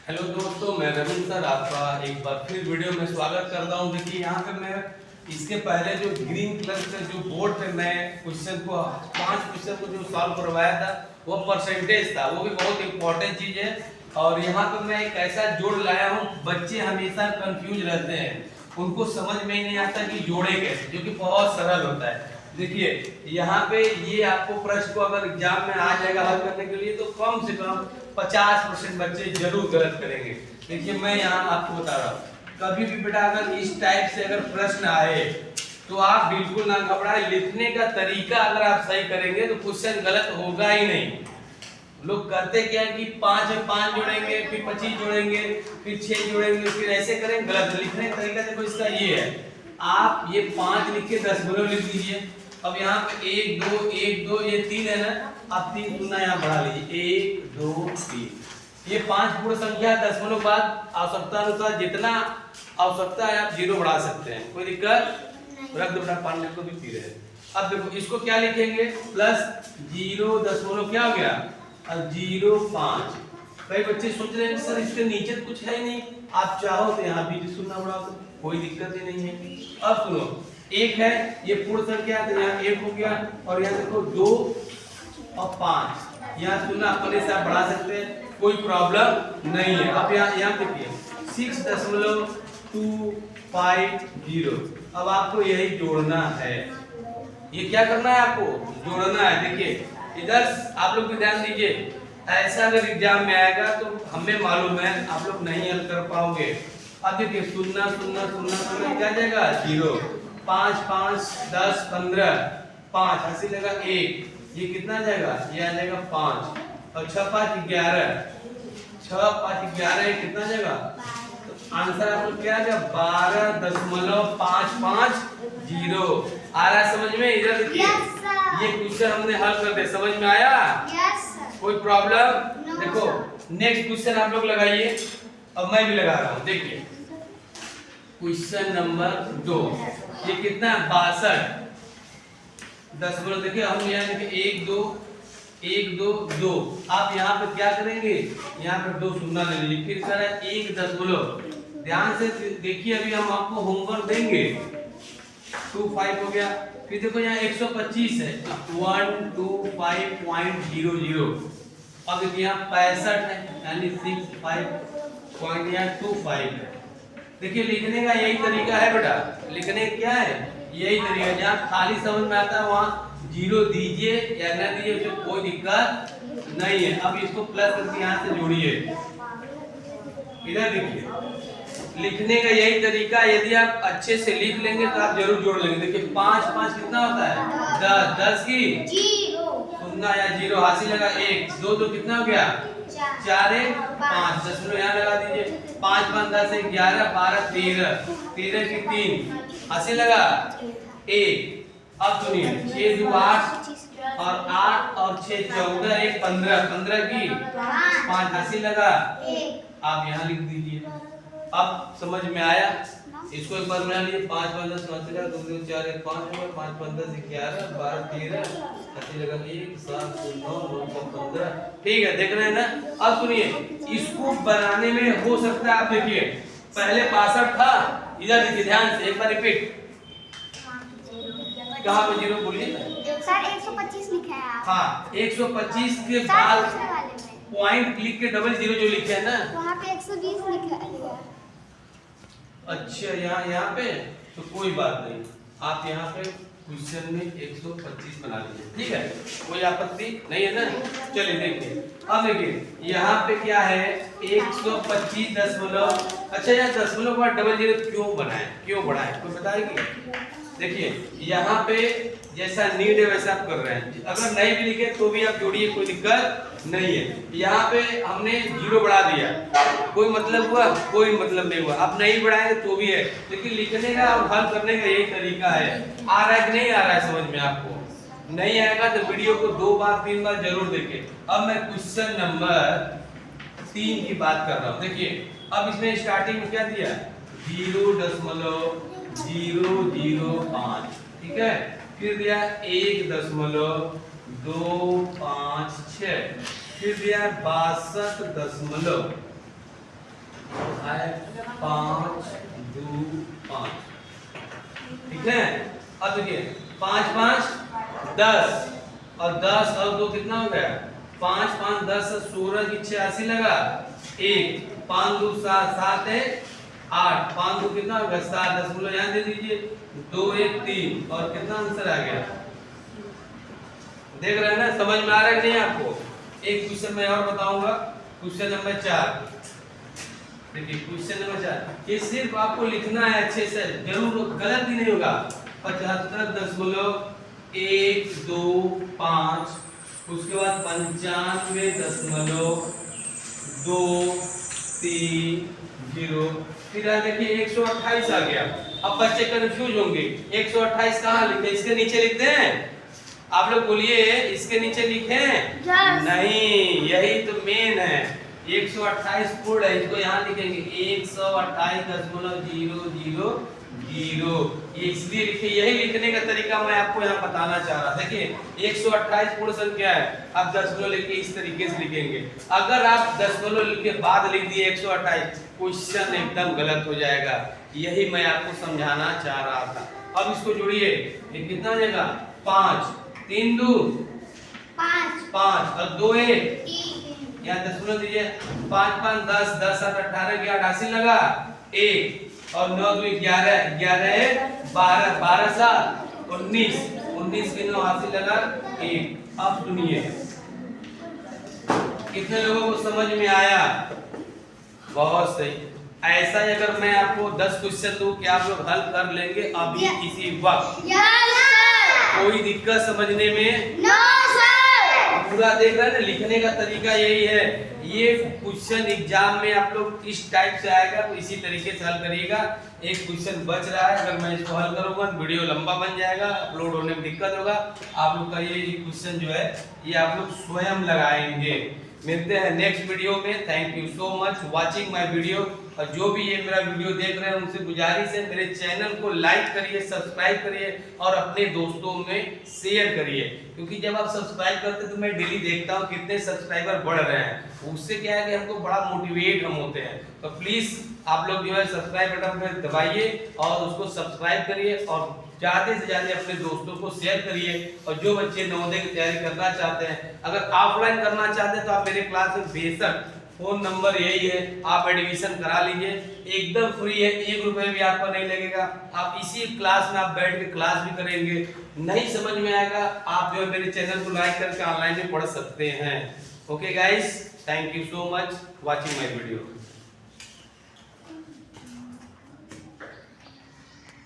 Hello दोस्तों, मैं Ravindra sir आपका एक बार फिर वीडियो में स्वागत करता हूं। देखिए यहाँ पे मैं इसके पहले जो ग्रीन कलर के जो बोर्ड पे मैं क्वेश्चन को 5 क्वेश्चन को जो सॉल्व करवाया था वो परसेंटेज था, वो भी बहुत इंपॉर्टेंट चीज है। और यहाँ पे मैं एक ऐसा जोड़ लाया हूँ, बच्चे हमेशा कंफ्यूज रहते हैं, उनको समझ में ही नहीं आता कि जोड़े कैसे, जो कि बहुत सरल होता है। देखिए यहाँ पे ये आपको प्रश्न को अगर एग्जाम में आ जाएगा हल करने के लिए तो कम से कम 50% बच्चे जरूर गलत करेंगे। देखिए मैं यहाँ आपको बता रहा हूँ, कभी भी बेटा अगर इस टाइप से अगर प्रश्न आए तो आप बिल्कुल ना घबराएं। लिखने का तरीका अगर आप सही करेंगे तो क्वेश्चन गलत होगा ही नहीं। लोग करते क्या है कि 5 में 5 जोड़ेंगे, फिर 25 जोड़ेंगे, फिर 6 जोड़ेंगे, फिर ऐसे करेंगे। गलत लिखने का तरीका देखो इसका ये है, आप ये 5 लिख के 10 लिख लीजिए। अब यहाँ पे 1 2 1 2 ये 3 है ना, आप 3 दूना यहाँ बढ़ा लीजिए, 1 2 3। ये 5 पूर्ण संख्या 10 बाद आवश्यकता अनुसार जितना आवश्यकता है आप 0 बढ़ा सकते हैं, कोई दिक्कत रख दो बेटा। 5 लिख को भी 3 है। अब देखो इसको क्या लिखेंगे, प्लस 0 दशमलव क्या हो गया और 0.5। कई बच्चे सोच रहे हैं सर इसके नीचे तो कुछ है ही नहीं, आप चाहो तो यहाँ भी सुनना बढ़ा दो, कोई दिक्कत ही नहीं है। अब सुनो, एक है ये पूर्ण संख्या तो यहाँ 1 हो गया, और यहाँ देखो 2 और 5 यहाँ सुनना अपने से आप बढ़ा सकते हैं, कोई प्रॉब्लम नहीं है। अब यहाँ देखिए 6.250। अब आपको यही जोड़ना है, ये क्या करना है आपको जोड़ना है। देखिए इधर आप लोग भी ध्यान दीजिए, ऐसा अगर एग्जाम में आएगा तो हमें मालूम है आप लोग नहीं हल कर पाओगे। अब देखिए शून्य शून्य शून्य शून्य क्या जाएगा 0, 5 5 10 15 5 हंसी लगा 1, ये कितना जाएगा ये आ जाएगा 5, और 6 5 11, 6 5 11 ये कितना जाएगा, तो आंसर आपको क्या आएगा 12.550। आ रहा है समझ में? इधर देखिए ये क्वेश्चन हमने हल कर दिया, समझ में आया? कोई प्रॉब्लम? देखो नेक्स्ट क्वेश्चन आप लोग लगाइए, अब मैं भी लगा रहा हूँ। देखिए क्वेश्चन नंबर 2, ये कितना है 62 दशमलव। देखिए हम यहाँ देखिए 1 2 1 2 2, आप यहाँ पे क्या करेंगे, यहाँ पे 2 शून्य ले लीजिए, फिर करा 1 दशमलव। ध्यान से देखिए, अभी हम आपको होमवर्क देंगे। 25 हो गया, फिर देखो यहाँ 125 है 125.00। अब देखिए यहाँ 65 है यानी 65.25 है। देखिए लिखने का यही तरीका है बेटा, लिखने क्या है यही तरीका, जहाँ खाली समझ में आता है वहाँ 0 दीजिए या ना दीजिए, उसमें कोई दिक्कत नहीं है। अब इसको प्लस करके यहाँ से जोड़िए, इधर देखिए लिखने का यही तरीका, यदि आप अच्छे से लिख लेंगे तो आप जरूर जोड़ लेंगे। देखिए 5 5 कितना होता है 10, 10 की 0 शून्य या 0 हासिल लगा 1, 2 2 कितना हो गया 4 1 5 दशमलव यहाँ लगा दीजिए, 5 5 10 11 12 13 13 की 3 हासिल लगा 1। अब सुनिए 6 2 8 और 8 और 6 14 1 15 15 की 5 हासिल लगा 1, आप यहाँ लिख दीजिए। अब समझ में आया? इसको एक बार मिला लीजिए, 5 5 10 5 2 2 4 1 5 5 5 10 11 12 13 ऐसे लगा 1 7 9 9 15। ठीक है, देख रहे हैं ना? अब सुनिए इसको बनाने में हो सकता है, आप देखिए पहले 62 था, इधर देखिए ध्यान से एक बार रिपीट, कहां पे 0 बोलिए सर 125 लिखा है आप। हाँ 125 के बाद पॉइंट क्लिक के डबल 0 जो लिखे हैं ना वहां पे 120 लिखा है। अच्छा यहाँ पे तो कोई बात नहीं, आप यहाँ पे क्वेश्चन में 125 बना लीजिए, ठीक है, कोई आपत्ति नहीं है ना? चलिए देखिए, अब देखिए यहाँ पे क्या है 125 दशमलव। अच्छा यहाँ दशमलव का डबल 0 क्यों बनाए, क्यों बढ़ाए, कोई बताएगी? देखिए यहाँ पे जैसा नीड है वैसा आप कर रहे हैं, अगर नहीं भी लिखे तो भी आप जोड़िए, कोई दिक्कत नहीं है। यहाँ पे हमने 0 बढ़ा दिया, कोई मतलब हुआ? कोई मतलब नहीं हुआ। आप नहीं बढ़ाएंगे तो भी है, लेकिन लिखने का और हल करने का यही तरीका है। आ रहा है कि नहीं आ रहा है समझ में? आपको नहीं आएगा तो वीडियो को 2 बार 3 बार जरूर देखें। अब मैं क्वेश्चन नंबर 3 की बात कर रहा हूँ। देखिए अब इसमें स्टार्टिंग में क्या दिया 0.005, ठीक है, फिर दिया 1.256, फिर दिया 62 दशमलव है 5 2 5, ठीक है। अब देखिए 5 5 10 और 10 और 2 कितना हो गया? 5 5 10 16 की 86 लगा, 1 5 2 7 7 है 8, 5 2 कितना हो गया? 7, 10 बोलो यहाँ दे दीजिए, 2 1 3 और कितना आंसर आ गया? देख रहे हैं ना, समझ में आ रहा है कि नहीं आपको? एक क्वेश्चन मैं और बताऊंगा, क्वेश्चन नंबर 4। देखिए क्वेश्चन नंबर 4, ये सिर्फ आपको लिखना है अच्छे से, जरूर गलत ही नहीं होगा। 75.1 2 5, उसके बाद 95.2 3 0, फिर देखिए 128 आ गया। अब बच्चे कंफ्यूज होंगे, 128 कहाँ लिखे? इसके नीचे लिखते हैं? आप लोग बोलिए, इसके नीचे लिखे? नहीं, यही तो मेन है। 128 पूर्ण है, इसको यहाँ लिखेंगे 128.000, ये इसलिए लिखे। यही लिखने का तरीका मैं आपको यहाँ बताना चाह रहा। देखिए 128 पूर्ण संख्या है, आप दशमलव लिख के इस तरीके से लिखेंगे। अगर आप दशमलव लिख के बाद लिख दिए 128, क्वेश्चन एकदम गलत हो जाएगा। यही मैं आपको समझाना चाह रहा था। अब इसको जोड़िए, ये कितना हो जाएगा? 5 3 2 5 और 2 1, यहाँ दशमलव दीजिए, 5 5 10 10 7 18 की 88 लगा, 1 और 9 2 11 11 12 12 7 19 19 की 89 लगा, 1। अब सुनिए, कितने लोगों को समझ में आया? बहुत सही। ऐसा ही अगर मैं आपको 10 क्वेश्चन दूं कि आप लोग हल कर लेंगे अभी इसी वक्त? कोई दिक्कत समझने में? पूरा देख रहे हैं ना, लिखने का तरीका यही है। ये क्वेश्चन एग्जाम में आप लोग इस टाइप से आएगा, तो इसी तरीके से हल करिएगा। एक क्वेश्चन बच रहा है, अगर मैं इसको हल करूंगा तो वीडियो लंबा बन जाएगा, अपलोड होने में दिक्कत होगा। आप लोग का ये क्वेश्चन जो है ये आप लोग स्वयं लगाएंगे। मिलते हैं नेक्स्ट वीडियो में। Thank you so much watching my video. और जो भी ये मेरा वीडियो देख रहे हैं उनसे गुजारिश है, मेरे चैनल को लाइक करिए, सब्सक्राइब करिए और अपने दोस्तों में शेयर करिए। क्योंकि जब आप सब्सक्राइब करते हैं तो मैं डेली देखता हूँ कितने सब्सक्राइबर बढ़ रहे हैं। उससे क्या है कि हमको बड़ा मोटिवेट हम होते हैं। तो प्लीज आप लोग जो है सब्सक्राइब बटन पर दबाइए और उसको सब्सक्राइब करिए और ज्यादा से ज्यादा अपने दोस्तों को शेयर करिए। और जो बच्चे नवोदय की तैयारी करना चाहते हैं, अगर ऑफलाइन करना चाहते हैं तो आप मेरे क्लास में बेशक, फोन नंबर यही है, आप एडमिशन करा लीजिए, एकदम फ्री है, 1 रुपए भी आपको नहीं लगेगा। आप इसी क्लास में आप बैठ के क्लास भी करेंगे। नहीं समझ में आएगा, आप जो है मेरे चैनल को लाइक करके ऑनलाइन भी पढ़ सकते हैं। Okay guys, thank you so much watching my video.